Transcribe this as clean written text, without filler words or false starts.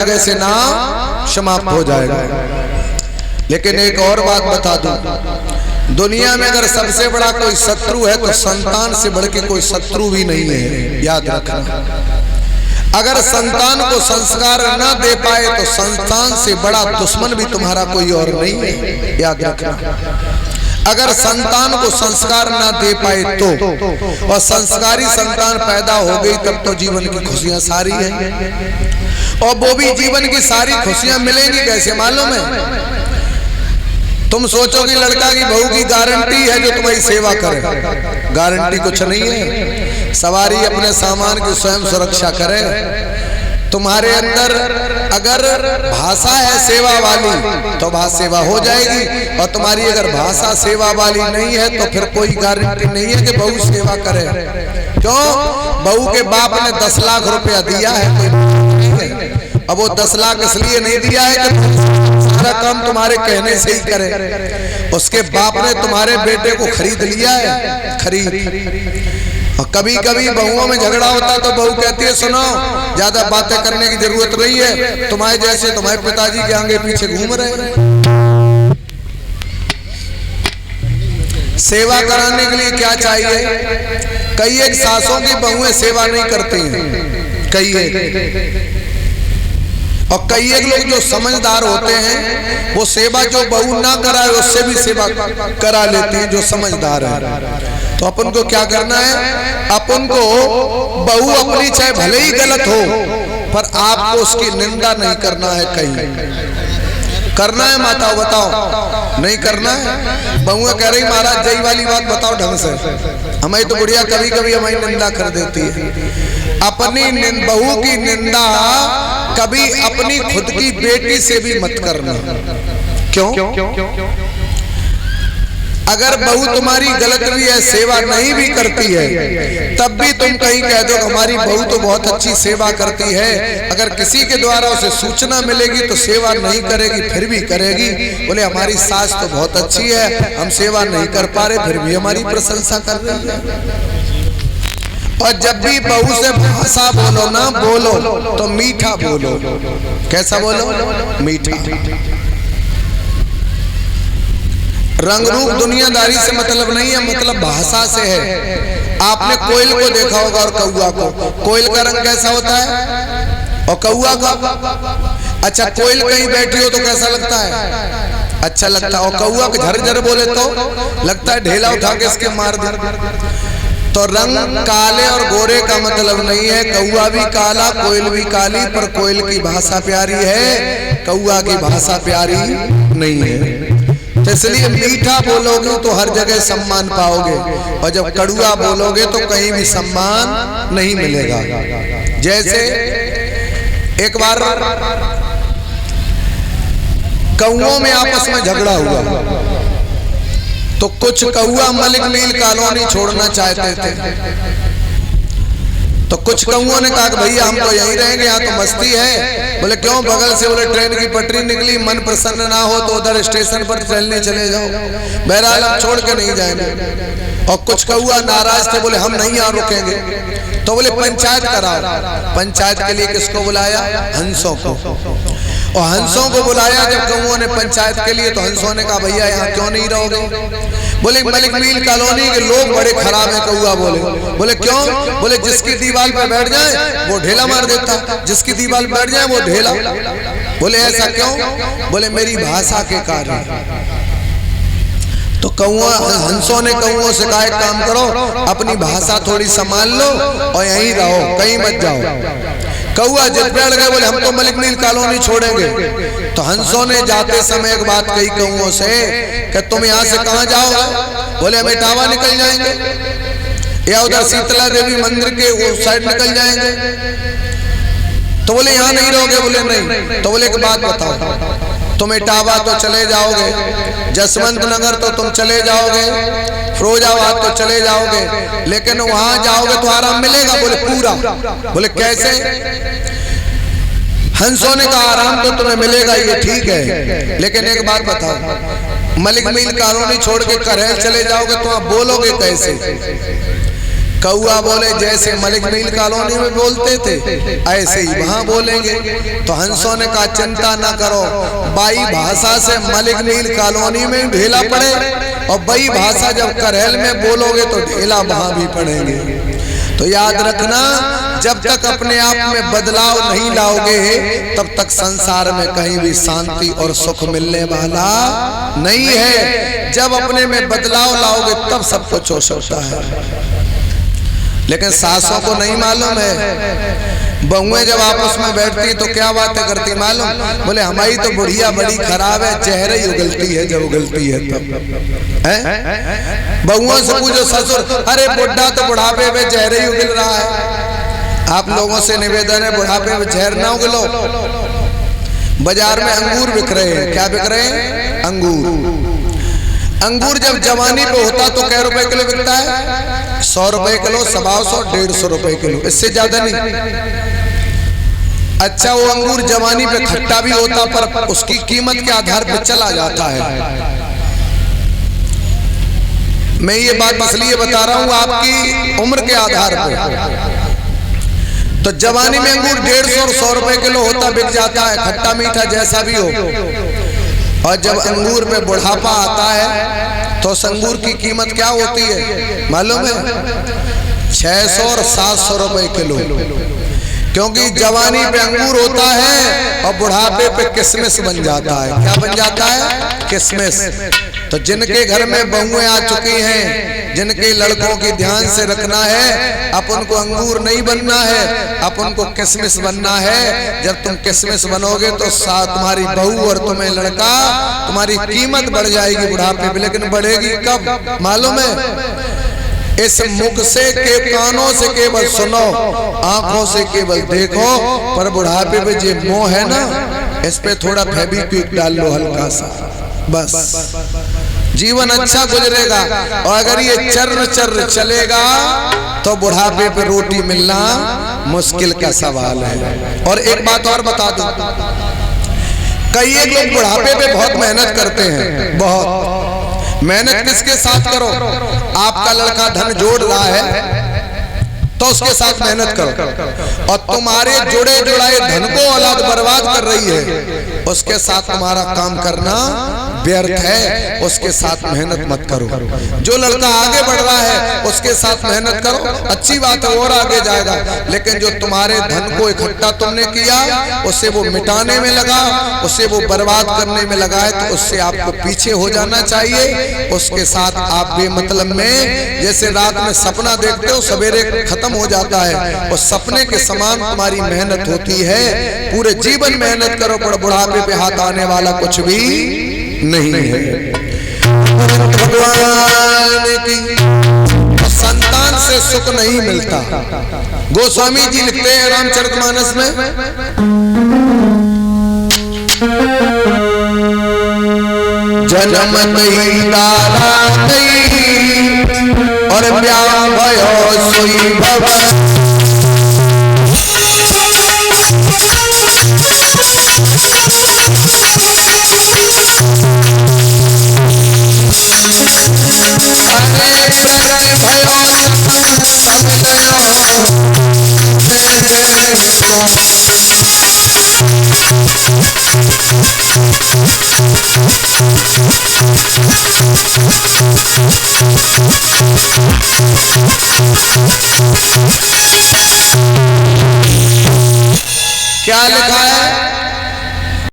जगह से नाम समाप्त हो जाएगा। लेकिन एक और बात बता दूं, दुनिया में अगर सबसे बड़ा कोई शत्रु है तो संतान से बढ़ के कोई शत्रु भी नहीं है, याद रखना। अगर संतान को संस्कार न दे पाए तो संतान से बड़ा दुश्मन भी तुम्हारा कोई और नहीं है, याद रखना। अगर संतान को संस्कार ना दे पाए तो, और संस्कारी संतान पैदा हो गई तब तो जीवन की खुशियां सारी हैं। और वो भी जीवन की सारी खुशियां मिलेंगी कैसे मालूम है? तुम सोचोगे लड़का की बहू की गारंटी है जो तुम्हारी सेवा करे, गारंटी कुछ नहीं है। सवारी अपने सामान की स्वयं सुरक्षा करे। तुम्हारे अंदर अगर भाषा है सेवा वाली तो भाषा सेवा हो जाएगी, और तुम्हारी अगर भाषा सेवा वाली नहीं है तो फिर कोई गारंटी नहीं है कि बहू सेवा करे। क्यों? बहू के बाप ने 10 लाख रुपया दिया है, कोई नहीं है। अब वो 10 लाख इसलिए नहीं दिया है कि सारा काम तुम्हारे कहने से ही करे। उसके बाप ने तुम्हारे बेटे को खरीद लिया है, खरीद। और कभी कभी बहुओं में झगड़ा होता है तो बहू कहती है सुनो, ज्यादा बातें करने की जरूरत नहीं है, तुम्हारे जैसे तुम्हारे पिताजी के आगे पीछे घूम रहे हैं। सेवा कराने के लिए क्या चाहिए? कई एक सासों की बहुएं सेवा नहीं करती हैं, कई एक, और कई एक लोग जो समझदार होते हैं वो सेवा जो बहू ना कराए उससे भी सेवा करा लेते हैं, जो समझदार है। तो अपन को क्या करना है? अपन को बहू अपनी चाहे भले ही गलत हो पर आपको उसकी निंदा नहीं करना है। कहीं करना है माता बताओ, नहीं करना है। बहुएं कह रही महाराज जय वाली बात बताओ ढंग से, हमें तो बुढ़िया कभी कभी हमारी निंदा कर देती है। अपनी बहू की निंदा कभी अपनी खुद की बेटी से भी मत करना। क्यों? अगर बहू तुम्हारी गलत भी है, सेवा नहीं भी करती है, तब भी तुम कहीं कह दो हमारी बहू तो बहुत अच्छी सेवा करती है। अगर किसी के द्वारा उसे सूचना मिलेगी तो सेवा नहीं करेगी, फिर भी करेगी। बोले हमारी सास तो बहुत अच्छी है, हम सेवा नहीं कर पा रहे, फिर भी हमारी प्रशंसा कर रही है। और जब भी बहू से भाषा बोलो ना, बोलो तो मीठा बोलो। कैसा बोलो? मीठा। रंग रूप दुनियादारी से मतलब नहीं है, मतलब भाषा से है। आपने कोयल को देखा होगा और कौआ को। कोयल का रंग कैसा होता है और कौआ का? अच्छा, कोयल कहीं बैठी हो तो कैसा लगता है? अच्छा लगता है। और कौआ के झरझर बोले तो लगता है ढेला उठा के इसके मार दे। तो रंग काले और गोरे का मतलब नहीं है। कौआ भी काला, कोयल भी काली, पर कोयल की भाषा प्यारी है, कौआ की भाषा प्यारी नहीं है। तो इसलिए मीठा बोलोगे तो हर जगह सम्मान पाओगे, और जब कड़ुआ बोलोगे तो कहीं भी सम्मान नहीं मिलेगा। जैसे एक बार कौओं में आपस में झगड़ा हुआ तो कुछ कौआ मलिक मील कॉलोनी छोड़ना चाहते थे। तो कुछ कौओं ने कहा कि भैया हम तो यहीं रहेंगे, यहाँ तो मस्ती है। बोले क्यों? बगल से बोले ट्रेन की पटरी निकली, मन प्रसन्न ना हो तो उधर स्टेशन पर चलने चले जाओ, बहरहाल हम छोड़ के नहीं जाएंगे। और कुछ कौआ नाराज थे, बोले हम नहीं यहाँ रुकेंगे। तो बोले पंचायत कराओ। पंचायत के लिए किसको बुलाया? हंसों को। और हंसों को बुलाया जब कौओं ने पंचायत के लिए, तो हंसों ने कहा भैया यहाँ क्यों नहीं रहोगे? बोले मलिक मील कॉलोनी के लोग बड़े खराब हैं। कौआ बोले क्यों? बोले जिसकी दीवार पर बैठ जाए वो ढेला मार देता, जिसकी दीवार पर बैठ जाए वो ढेला। बोले ऐसा क्यों? बोले मेरी भाषा के कारण। तो कौआ हंसों ने कौओं से कहा एक काम करो, अपनी भाषा थोड़ी संभाल लो और यहीं रहो, कहीं मत जाओ। कौआ जिद बैठ गए, बोले हम तो मलिक मील कॉलोनी छोड़ेंगे। तो हंसों ने जाते समय एक बात कही कौओं से कि तुम यहाँ से कहाँ जाओ? बोले हम इटावा निकल जाएंगे या उधर शीतला देवी मंदिर के उस साइड निकल जाएंगे। तो बोले यहाँ नहीं रहोगे? बोले नहीं। तो बोले एक बात बताओ, तुम इटावा तो चले जाओगे, जसवंत नगर तो तुम चले जाओगे, फिरोजाबाद तो चले जाओगे, लेकिन वहां जाओगे तो आराम मिलेगा? बोले पूरा। बोले कैसे? हंसों ने कहा आराम तो तुम्हें मिलेगा, ये ठीक है, लेकिन एक बात बताओ, मलिक मील कॉलोनी छोड़ के करेल चले जाओगे तो आप बोलोगे कैसे? कौआ बोले जैसे मलिक मील कॉलोनी में बोलते थे ऐसे ही वहां बोलेंगे। तो हंसों ने कहा चिंता ना करो, बाई भाषा से मलिक मील कॉलोनी में ढेला पड़े और बाई भाषा जब करेल में बोलोगे तो ढेला वहां भी पड़ेंगे। तो याद रखना, जब तक अपने आप में बदलाव नहीं लाओगे तब तक संसार में कहीं भी शांति और सुख मिलने वाला नहीं है। जब अपने में बदलाव लाओगे तब सब कुछ हो सकता है। लेकिन सासों को नहीं मालूम है। बहुएं जब आपस में बैठती तो क्या बातें करती मालूम? बोले हमारी तो बुढ़िया बड़ी खराब है, चेहरे ही उगलती है जब उगलती है तब। बहुओं से पूछो ससुर, अरे बुढ़ा तो बुढ़ापे में चेहरे ही उगल रहा है। आप लोगों से निवेदन है बुढ़ापे में चेहर ना उगलो। बाजार में अंगूर बिक रहे हैं, क्या बिक रहे हैं? अंगूर। अंगूर जब जवानी पे होता तो कै रुपए किलो बिकता है? 100 रुपए किलो, 125, 150 रुपए किलो, इससे ज्यादा नहीं। अच्छा, वो अंगूर जवानी पे खट्टा भी होता पर उसकी कीमत के आधार पर चला जाता है। मैं ये बात इसलिए बता रहा हूं आपकी उम्र के आधार पर। तो जवानी में अंगूर 150 और 100 रुपए किलो होता, बिक जाता है, खट्टा मीठा जैसा भी हो। और जब अंगूर में बुढ़ापा आता है तो उस अंगूर की कीमत क्या होती है मालूम है? 600 और 700 रुपए किलो। क्योंकि जवानी पे अंगूर होता है और बुढ़ापे पे किशमिश बन जाता है। क्या बन जाता है? किशमिश। तो जिनके घर में बहुएं आ चुकी हैं, जिनके लड़कों की ध्यान से रखना है, अब उनको अंगूर नहीं बनना है, अब उनको किशमिश बनना है। जब तुम किशमिश बनोगे तो तुम्हारी बहू और तुम्हें लड़का, तुम्हारी कीमत बढ़ जाएगी बुढ़ापे में। लेकिन बढ़ेगी कब मालूम है? इस मुख से के कानों से केवल सुनो, आंखों से केवल देखो, पर बुढ़ापे में जो मोह है ना, इस पे थोड़ा फेविक्विक डाल लो हल्का सा, बस जीवन अच्छा गुजरेगा। और अगर ये चर्र चर्र चलेगा तो बुढ़ापे पे रोटी मिलना मुश्किल का सवाल है। और एक बात और बता दूं, कई एक लोग बुढ़ापे पे बहुत मेहनत करते हैं। बहुत मेहनत किसके साथ करो? आपका लड़का धन जोड़ रहा है तो उसके साथ मेहनत करो, और तुम्हारे जुड़े जुड़ाए धन को औलाद बर्बाद कर रही है उसके साथ तुम्हारा काम करना व्यर्थ है। उसके साथ मेहनत मत करो। जो लड़का आगे बढ़ रहा है उसके साथ मेहनत करो, अच्छी बात है, और आगे जाएगा। लेकिन जो तुम्हारे धन को इकट्ठा तुमने किया उसे वो मिटाने में लगा, उसे वो बर्बाद करने में लगा है, तो उससे आपको पीछे हो जाना चाहिए। उसके साथ आप बेमतलब में, जैसे रात में सपना देखते हो सवेरे खत्म हो जाता है, उस सपने के समान तुम्हारी मेहनत होती है। पूरे जीवन मेहनत करो, पर बुढ़ापे पे हाथ आने वाला कुछ भी नहीं है। भगवान की संतान से सुख नहीं मिलता। गोस्वामी जी लिखते हैं रामचरितमानस में, जन्म नहीं दादा नहीं और ब्याह भयो सोई भव। क्या लिखा है?